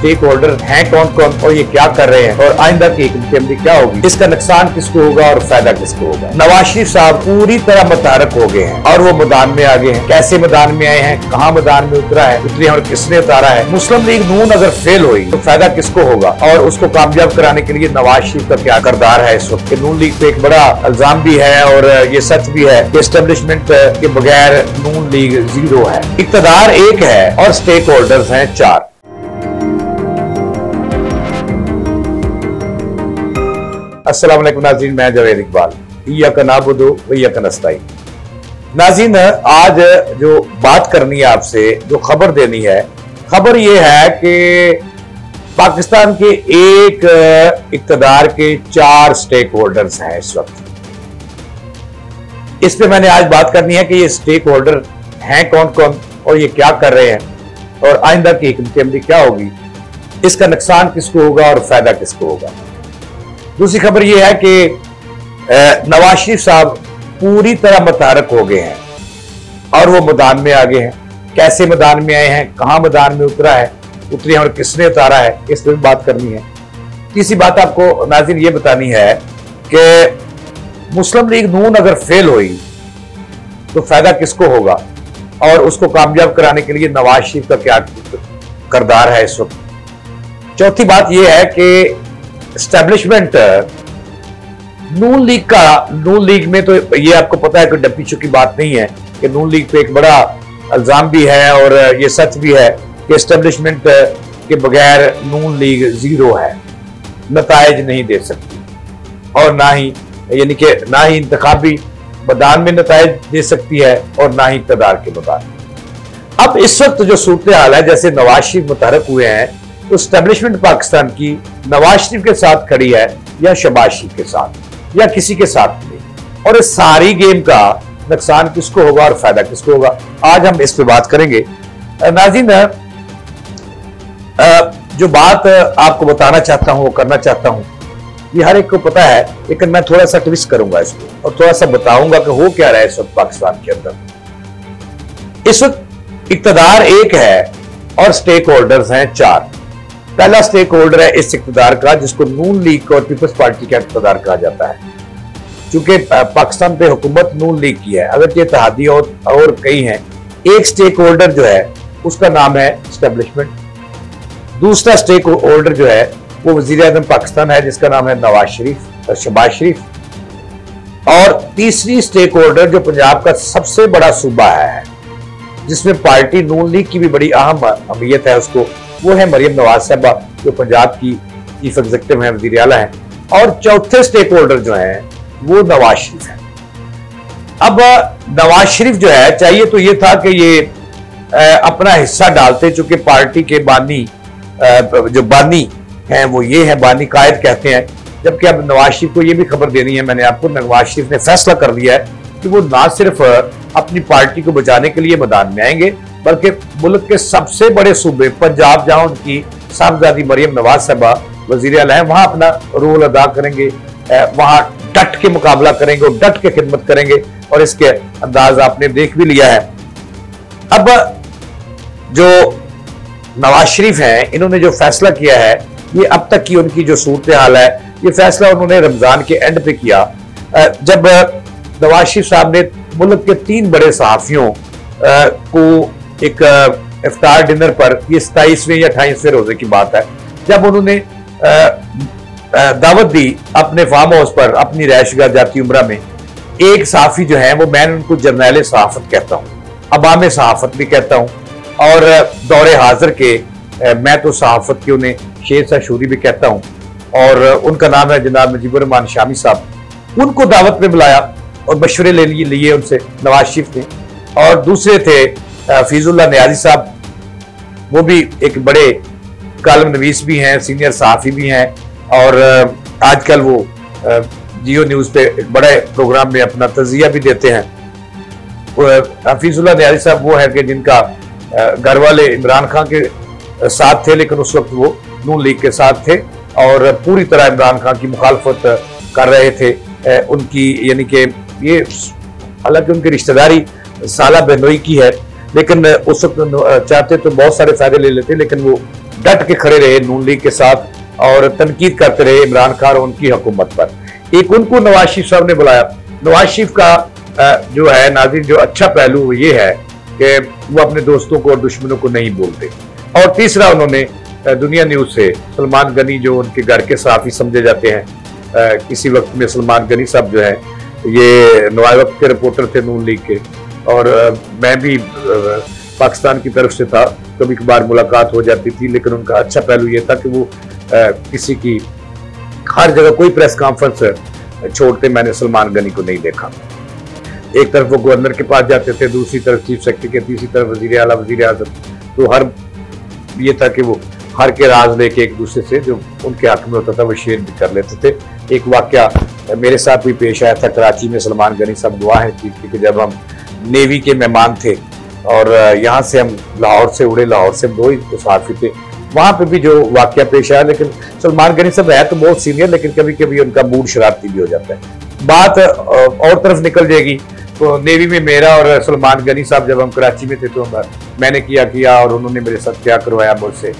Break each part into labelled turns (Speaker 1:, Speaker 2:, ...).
Speaker 1: Stake holder हैं कौन कौन और ये क्या कर रहे हैं और आइंदा की हुकूमत अमली क्या होगी, इसका नुकसान किसको होगा और फायदा किसको होगा। नवाज शरीफ साहब पूरी तरह मुतहरक हो गए हैं और वो मैदान में आ गए हैं। कैसे मैदान में आए हैं, कहाँ मैदान में उतरा है, उतरे और किसने उतारा है। मुस्लिम लीग नून अगर फेल हुई तो फायदा किसको होगा और उसको कामयाब कराने के लिए नवाज शरीफ का क्या किरदार है इस वक्त। नून लीग पे एक बड़ा इल्जाम भी है और ये सच भी है कि एस्टेब्लिशमेंट के बगैर नून लीग जीरो है। इक्तदार एक है और स्टेक होल्डर्स हैं 4। अस्सलाम वालेकुम नाज़रीन, मैं जावेद इकबाल, इय्याका नअबुदु व इय्याका नस्तईन। नाज़रीन, आज जो बात करनी है आपसे, जो खबर देनी है, खबर ये है कि पाकिस्तान के एक इक्तदार के 4 स्टेक होल्डर्स हैं इस वक्त। इस पे मैंने आज बात करनी है कि ये स्टेक होल्डर हैं कौन कौन और ये क्या कर रहे हैं और आइंदा की हुकूमत अमली क्या होगी, इसका नुकसान किसको होगा और फायदा किसको होगा। दूसरी खबर यह है कि नवाज शरीफ साहब पूरी तरह मुतहरक हो गए हैं और वो मैदान में आ गए हैं। कैसे मैदान में आए हैं, कहाँ मैदान में उतरा है, उतरे और किसने उतारा है, इस पर भी बात करनी है। तीसरी बात आपको नाज़रीन ये बतानी है कि मुस्लिम लीग नून अगर फेल हुई तो फायदा किसको होगा और उसको कामयाब कराने के लिए नवाज शरीफ का क्या किरदार है इस वक्त। चौथी बात यह है कि एस्टेब्लिशमेंट नून लीग में तो ये आपको पता है कि डब्बी चुकी बात नहीं है कि नून लीग पे एक बड़ा इल्जाम भी है और ये सच भी है कि एस्टेब्लिशमेंट के बगैर नून लीग जीरो है, नताइज नहीं दे सकती और ना ही इंतखाबी मैदान में नताइज दे सकती है और ना ही इक़्तिदार के मैदान। अब इस वक्त जो सूरत हाल है, जैसे नवाज शरीफ मुतहरक हुए हैं तो एस्टेब्लिशमेंट पाकिस्तान की नवाज शरीफ के साथ खड़ी है या शहबाज शरीफ के साथ या किसी के साथ नहीं, और इस सारी गेम का नुकसान किसको होगा और फायदा किसको होगा, आज हम इस पे बात करेंगे। नाज़रीन, जो बात आपको बताना चाहता हूं, वो करना चाहता हूं, ये हर एक को पता है, लेकिन मैं थोड़ा सा ट्विस्ट करूंगा इसको और थोड़ा सा बताऊंगा कि हो क्या रहा है इस वक्त पाकिस्तान के अंदर। इस वक्त इक्तदार एक है और स्टेक होल्डर्स हैं 4। पहला स्टेक होल्डर है इस इक्तदार का जिसको नून लीग और पीपल्स पार्टी का इक्तदार कहा जाता है। चूंकि पाकिस्तान पे हुकूमत नून लीग की है, अगर ये इत्तेहादी और कई हैं, एक स्टेक होल्डर जो है उसका नाम है एस्टेब्लिशमेंट। दूसरा स्टेक होल्डर जो है वो वजीर आज़म पाकिस्तान है जिसका नाम है नवाज शरीफ और शहबाज शरीफ। और तीसरी स्टेक होल्डर जो पंजाब का सबसे बड़ा सूबा है जिसमें पार्टी नून लीग की भी बड़ी अहम अहमियत है उसको, वो है मरियम नवाज साहबा जो पंजाब की चीफ एग्जीक्यूटिव है, वजीर आला है। और चौथे स्टेक होल्डर जो है वो नवाज शरीफ है। अब नवाज शरीफ जो है, चाहिए तो ये था कि ये अपना हिस्सा डालते, चूंकि पार्टी के जो बानी हैं वो ये है, बानी कायद कहते हैं। जबकि अब नवाज शरीफ को ये भी खबर देनी है मैंने आपको, नवाज शरीफ ने फैसला कर दिया है कि वो ना सिर्फ अपनी पार्टी को बचाने के लिए मैदान में आएंगे बल्कि मुल्क के सबसे बड़े सूबे पंजाब, जहां उनकी साहबजादी मरियम नवाज साहबा वजीर आला है, वहां अपना रोल अदा करेंगे, वहां डट के मुकाबला करेंगे और डट के खिदमत करेंगे। और इसके अंदाज आपने देख भी लिया है। अब जो नवाज शरीफ हैं, इन्होंने जो फैसला किया है, ये अब तक की उनकी जो सूरत हाल है, ये फैसला उन्होंने रमजान के एंड पे किया जब नवाज शरीफ साहब ने मुल्क के 3 बड़े सहाफियों को एक इफ्तार डिनर पर, ये 27वें या 28वें रोजे की बात है, जब उन्होंने दावत दी अपने फार्म हाउस पर, अपनी रैशगाह जाती उम्रा में, एक सहाफी जो है वो, मैं उनको जर्नैल सहाफत कहता हूँ, अवाम सहाफत भी कहता हूँ, और दौरे हाजिर के मैं तो सहाफत के उन्हें शेर सा शूरी भी कहता हूँ, और उनका नाम है जनाब मुजीबुर रहमान शामी साहब। उनको दावत में बुलाया और मशवरे ले लिए उनसे नवाज शरीफ ने। और दूसरे थे फीजुल्लाह नियाजी साहब, वो भी एक बड़े कालम नवीस भी हैं, सीनियर सहाफ़ी भी हैं, और आजकल वो जियो न्यूज़ पे एक बड़े प्रोग्राम में अपना तज़िया भी देते हैं। फीजुल्लाह नियाजी साहब वो है कि जिनका घर वाले इमरान खान के साथ थे, लेकिन उस वक्त वो नून लीग के साथ थे और पूरी तरह इमरान खान की मुखालफत कर रहे थे। उनकी यानी कि ये, हालांकि उनकी रिश्तेदारी साला बहनोई की है, लेकिन उस वक्त चाहते तो बहुत सारे फायदे ले लेते, लेकिन वो डट के खड़े रहे नून लीग के साथ और तनकीद करते रहे इमरान खान और उनकी हुकूमत पर। एक उनको नवाज शरीफ साहब ने बुलाया। नवाज शरीफ का जो है नाज़रीन जो अच्छा पहलू ये है कि वो अपने दोस्तों को और दुश्मनों को नहीं बोलते। और तीसरा, उन्होंने दुनिया न्यूज से सलमान गनी जो उनके घर के सहाफ़ी समझे जाते हैं, किसी वक्त में सलमान गनी साहब जो है ये नवाज वक्त के रिपोर्टर थे नून लीग के, और मैं भी पाकिस्तान की तरफ से था, कभी कभार मुलाकात हो जाती थी। लेकिन उनका अच्छा पहलू ये था कि वो किसी की हर जगह कोई प्रेस कॉन्फ्रेंस छोड़ते मैंने सलमान गनी को नहीं देखा। एक तरफ वो गवर्नर के पास जाते थे, दूसरी तरफ चीफ सेक्रेटरी के, तीसरी तरफ वजीर आला वजीर आज़म। तो हर ये था कि वो हर के राज लेके एक दूसरे से जो उनके हक में होता था वो शेयर भी कर लेते थे। एक वाकया मेरे साथ भी पेश आया था कराची में, सलमान गनी साहब गवाह हैं कि जब हम नेवी के मेहमान थे और यहाँ से हम लाहौर से उड़े, लाहौर से 2 ही सहाफ़ी थे, वहाँ पे भी जो वाकया पेश आया। लेकिन सलमान गनी साहब है तो बहुत सीनियर, लेकिन कभी कभी उनका मूड शरारती भी हो जाता है। बात और तरफ निकल जाएगी तो नेवी में मेरा और सलमान गनी साहब जब हम कराची में थे तो मैंने किया और उन्होंने मेरे साथ क्या करवाया मुझसे,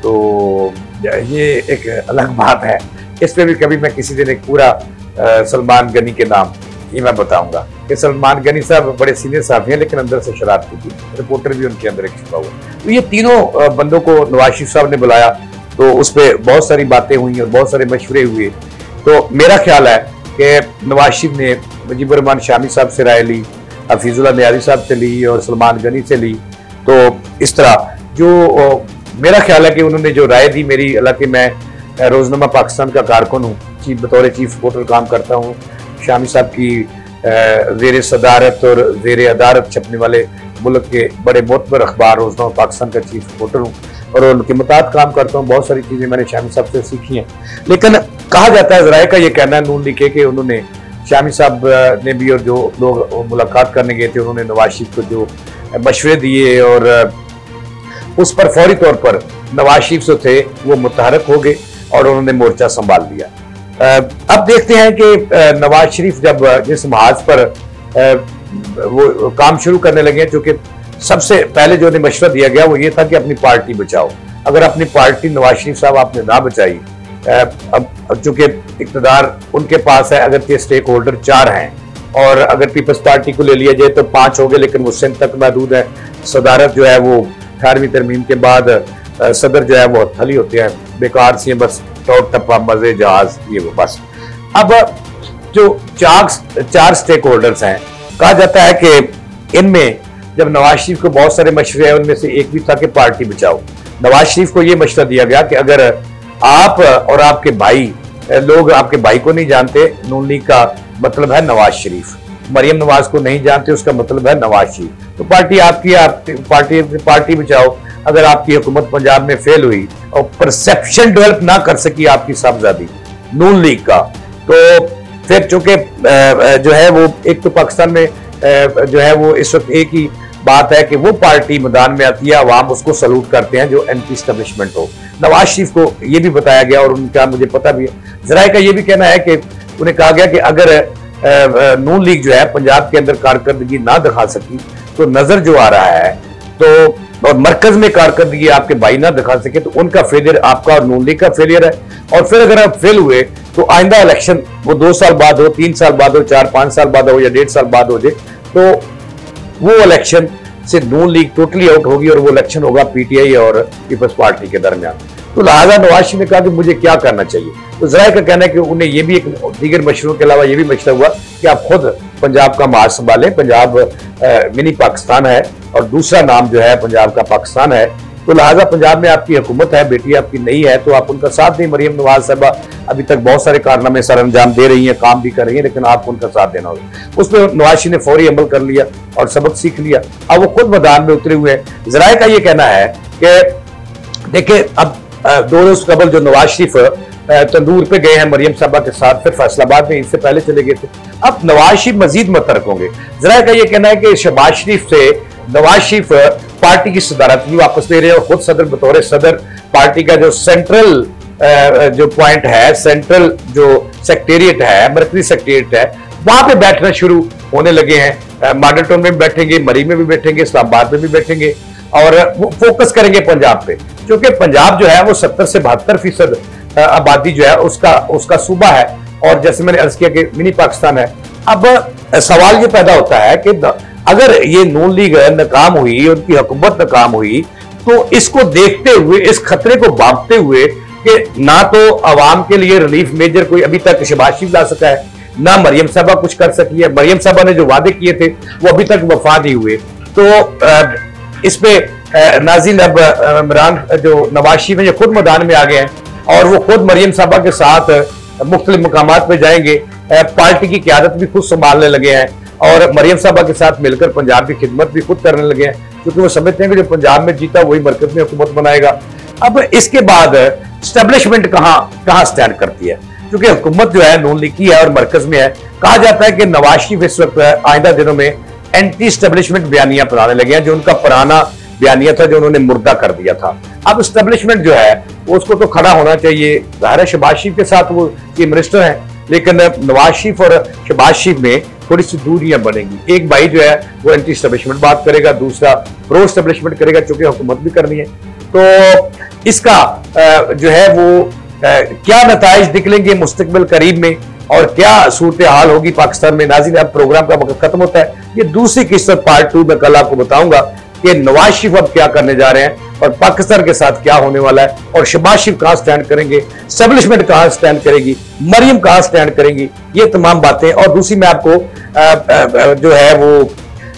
Speaker 1: तो ये एक अलग बात है। इस पे भी कभी मैं किसी दिन एक पूरा सलमान गनी के नाम ये मैं बताऊंगा कि सलमान गनी साहब बड़े सीनियर साहब हैं लेकिन अंदर से शरारती थी, रिपोर्टर भी उनके अंदर एक छुपा हुआ। तो ये तीनों बंदों को नवाज शरीफ साहब ने बुलाया, तो उस पर बहुत सारी बातें हुई और बहुत सारे मशवरे हुए। तो मेरा ख्याल है कि नवाज शरीफ ने मुजीबुर रहमान शामी साहब से राय ली, हफीजुल्लाह नियाज़ी साहब से ली और सलमान गनी से ली। तो इस तरह जो मेरा ख्याल है कि उन्होंने जो राय दी मेरी, हालांकि मैं रोजनामा पाकिस्तान का कारकुन हूँ, बतौर चीफ रिपोर्टर काम करता हूँ, शामी साहब की ज़ेर सदारत और ज़ेर अदारत छपने वाले मुल्क के बड़े मोतबर अखबार रोजनामा पाकिस्तान का चीफ रिपोर्टर हूँ और उनके मुताबिक काम करता हूँ। बहुत सारी चीज़ें मैंने शामी साहब से सीखी हैं। लेकिन कहा जाता है, ज़राए का ये कहना है नून लीग कि उन्होंने शामी साहब ने भी और जो लोग मुलाकात करने गए थे उन्होंने नवाज शरीफ को जो मशवरे दिए और उस पर फौरी तौर पर नवाज शरीफ जो थे वो मुतहरक हो गए और उन्होंने मोर्चा संभाल लिया। अब देखते हैं कि नवाज शरीफ जब जिस महाज पर वो काम शुरू करने लगे हैं, चूंकि सबसे पहले जो उन्हें मशवरा दिया गया वो ये था कि अपनी पार्टी बचाओ। अगर अपनी पार्टी नवाज शरीफ साहब आपने ना बचाई, अब चूंकि इक़्तिदार उनके पास है, अगर के स्टेक होल्डर 4 हैं और अगर पीपल्स पार्टी को ले लिया जाए तो 5 हो गए, लेकिन वो सिंध तक महदूद है। सदारत जो है वो 18वीं तरमीम के बाद सदर जो है वो हथली होते हैं, बेकार सी बस टॉप टप्पा मजे जहाज ये वो बस। अब जो 4 स्टेक होल्डर्स हैं, कहा जाता है कि इनमें जब नवाज शरीफ को बहुत सारे मशवरे हैं, उनमें से एक भी था कि पार्टी बचाओ। नवाज शरीफ को ये मशवरा दिया गया कि अगर आप और आपके भाई, लोग आपके भाई को नहीं जानते, नून लीग का मतलब है नवाज शरीफ, मरियम नवाज को नहीं जानते, उसका मतलब है नवाज शरीफ, तो पार्टी आपकी, आप पार्टी बचाओ। अगर आपकी हुकूमत पंजाब में फेल हुई और परसेप्शन डेवलप ना कर सकी आपकी साहबजादी नून लीग का, तो फिर चूंकि जो है वो एक तो पाकिस्तान में जो है वो इस वक्त एक ही बात है कि वो पार्टी मैदान में आती है, अवाम उसको सलूट करते हैं जो एंटी एस्टेब्लिशमेंट हो। नवाज शरीफ को ये भी बताया गया और उनका मुझे पता भी है। ज़राए का ये भी कहना है कि उन्हें कहा गया कि अगर नून लीग जो है पंजाब के अंदर कारकर्दगी ना दिखा सकी तो नजर जो आ रहा है, तो और मरकज में कारकर्दगी आपके भाई ना दिखा सके तो उनका फेलियर आपका और नून लीग का फेलियर है। और फिर अगर आप फेल हुए तो आइंदा इलेक्शन वो 2 साल बाद हो, 3 साल बाद हो, 4-5 साल बाद हो या 1.5 साल बाद हो जाए, तो वो इलेक्शन से नून लीग टोटली आउट होगी और वो इलेक्शन होगा पीटीआई और पीपल्स पार्टी के दरमियान। तो लिहाजा नवाज शरीफ ने कहा कि मुझे क्या करना चाहिए। तो ज़राए का कहना है कि उन्हें ये भी एक दीगर मशवरों के अलावा ये भी मशवरा हुआ कि आप खुद पंजाब का महाज संभालें, पंजाब मिनी पाकिस्तान है और दूसरा नाम जो है पंजाब का पाकिस्तान है। तो लिहाजा पंजाब में आपकी हुकूमत है, बेटी आपकी नहीं है, तो आप उनका साथ दें। मरियम नवाज साहबा अभी तक बहुत सारे कारनामे सर अंजाम दे रही हैं, काम भी कर रही हैं, लेकिन आपको उनका साथ देना होगा। उस पर नवाज शरीफ ने फौरी अमल कर लिया और सबक सीख लिया। अब वो खुद मैदान में उतरे हुए हैं। ज़राए का ये कहना है कि देखिए, अब 2 रोज कबल जो नवाज शरीफ तंदूर पे गए हैं मरियम साहबा के साथ, फिर फैसलाबाद में इससे पहले चले गए थे, अब नवाज शरीफ मजीद मुतरक होंगे। ज़राए का ये कहना है कि शहबाज शरीफ से नवाज शरीफ पार्टी की सदारत भी वापस ले रहे हैं और खुद सदर बतौर सदर पार्टी का जो सेंट्रल जो पॉइंट है, सेंट्रल जो सेक्रेटेरिएट है, मरकजी सेक्रेटेरिएट है, वहां पे बैठना शुरू होने लगे हैं। मॉडल टाउन में भी बैठेंगे, मरी में भी बैठेंगे, इस्लामाबाद में भी बैठेंगे और वो फोकस करेंगे पंजाब पे, क्योंकि पंजाब जो है वो 70 से 72% आबादी जो है उसका सूबा है, और जैसे मैंने अर्ज किया कि मिनी पाकिस्तान है। अब सवाल ये पैदा होता है कि अगर ये नून लीग नाकाम हुई, उनकी हुकूमत नाकाम हुई, तो इसको देखते हुए, इस खतरे को भांपते हुए कि ना तो अवाम के लिए रिलीफ मेजर कोई अभी तक शहबाज शरीफ ला सका है, ना मरियम साहबा कुछ कर सकी है, मरियम साहबा ने जो वादे किए थे वो अभी तक वफा नहीं हुए। तो इस पे नाज़रीन अब इमरान जो नवाज शरीफ है खुद मैदान में आ गए हैं, और वो खुद मरियम साहबा के साथ मुख्तलिफ मकामात पे जाएंगे, पार्टी की क़यादत भी खुद संभालने लगे हैं, और मरियम साहबा के साथ मिलकर पंजाब की खिदमत भी खुद करने लगे हैं, क्योंकि वो समझते हैं कि जो पंजाब में जीता वही मरकज में हुकूमत बनाएगा। अब इसके बाद स्टैब्लिशमेंट कहां स्टैंड करती है, क्योंकि हुकूमत जो है नून लीग की है और मरकज में है। कहा जाता है कि नवाज शरीफ इस वक्त आइंदा दिनों में एंटी स्टैब्लिशमेंट बयानियां बनाने लगे हैं, जो उनका पुराना बयानिया था जो उन्होंने मुर्दा कर दिया था। अब स्टैब्लिशमेंट जो है उसको तो खड़ा होना चाहिए। ज़ाहिर है शहबाज शरीफ के साथ वो चीफ मिनिस्टर हैं, लेकिन नवाज शरीफ और शहबाज शरीफ में थोड़ी सी दूरियां बनेंगी। एक भाई जो है वो एंटी स्टैब्लिशमेंट बात करेगा, दूसरा प्रो स्टैब्लिशमेंट करेगा, चूंकि हुकूमत भी करनी है। तो इसका जो है वो क्या नताइज निकलेंगे मुस्तकबिल करीब में, और क्या सूरत हाल होगी पाकिस्तान में। नाज़रीन अब प्रोग्राम का वक्त खत्म होता है, ये दूसरी किस्त पार्ट 2 में कल आपको बताऊंगा कि नवाज शरीफ अब क्या करने जा रहे हैं और पाकिस्तान के साथ क्या होने वाला है, और शहबाज शरीफ कहां स्टैंड करेंगे, स्टैब्लिशमेंट कहां स्टैंड करेगी, मरियम कहां स्टैंड करेंगी, ये तमाम बातें। और दूसरी मैं आपको जो है वो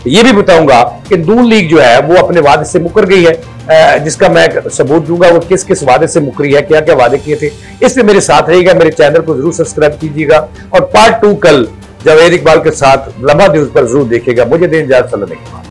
Speaker 1: ये भी बताऊंगा कि नून लीग जो है वो अपने वादे से मुकर गई है, जिसका मैं सबूत दूंगा वो किस किस वादे से मुकरी है, क्या क्या वादे किए थे। इसमें मेरे साथ रहिएगा, मेरे चैनल को जरूर सब्सक्राइब कीजिएगा, और पार्ट 2 कल जावेद इकबाल के साथ लम्हा न्यूज पर जरूर देखिएगा। मुझे दें इजाजत, सलाम।